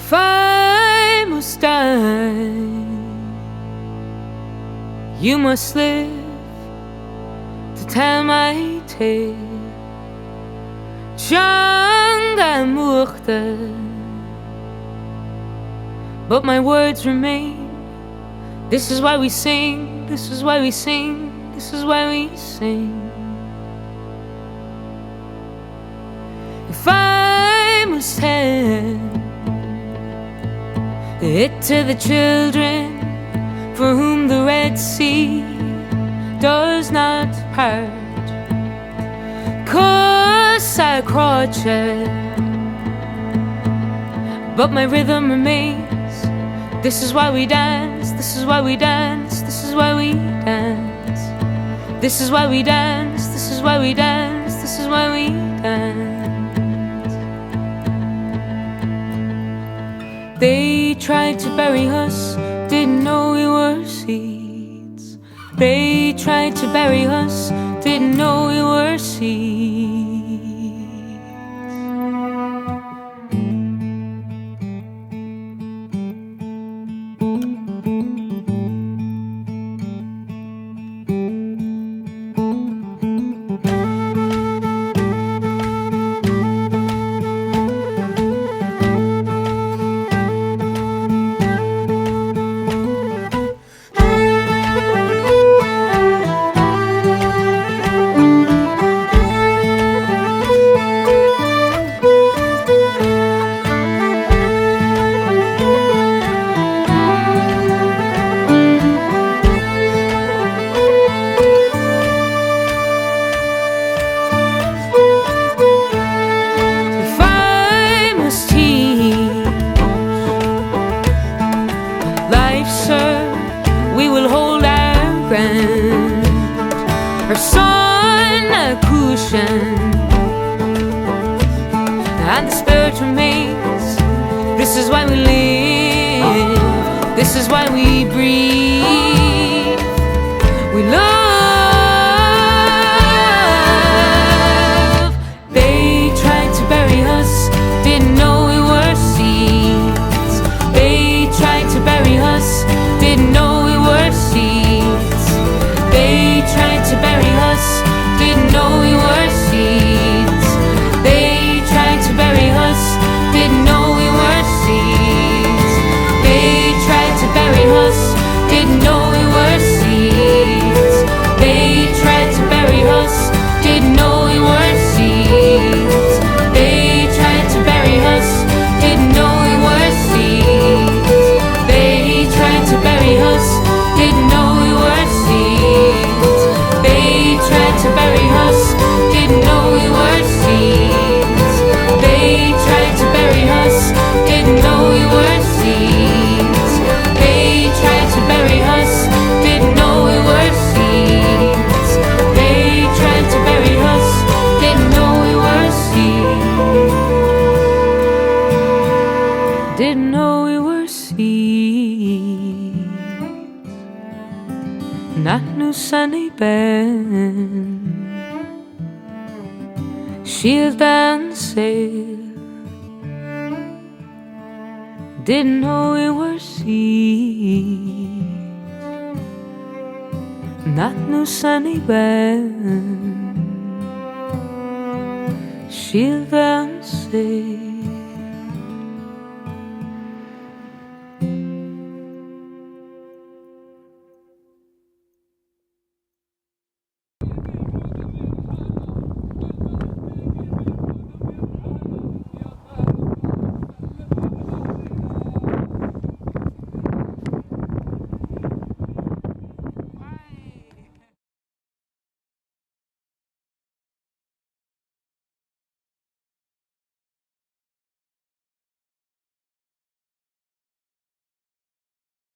If I must die, you must live to tell my tale. Janga muchte, but my words remain. This is why we sing, this is why we sing, this is why we sing. If I must hand it to the children for whom the Red Sea does not part, 'cause I crouch it, but my rhythm remains. This is why we dance, this is why we dance, this is why we dance. This is why we dance, this is why we dance, this is why we dance. They tried to bury us, didn't know we were seeds. They tried to bury us, didn't know we were seeds. And the spirit remains. This is why we live, this is why we breathe. We love. They tried to bury us, didn't know we were seeds. They tried to bury us, didn't know we were seeds. They tried to bury us, didn't know we were seeds. They tried to bury us, didn't know we were seeds. They tried to bury us, didn't know we were seeds. They tried to bury us, didn't know we were seeds. They tried to bury us, didn't know we were seeds. They tried to bury us, didn't know we were seeds. They tried to bury us, didn't know we were seeds. They tried to bury us, didn't know we were seeds. They tried to bury us, didn't know we were seeds. They tried to bury us, didn't know we were seeds. Didn't know we were seeds. Nahnu sunny Beann, shield and sail. Didn't know we were seeds. Nahnu sunny Beann, shield and sail.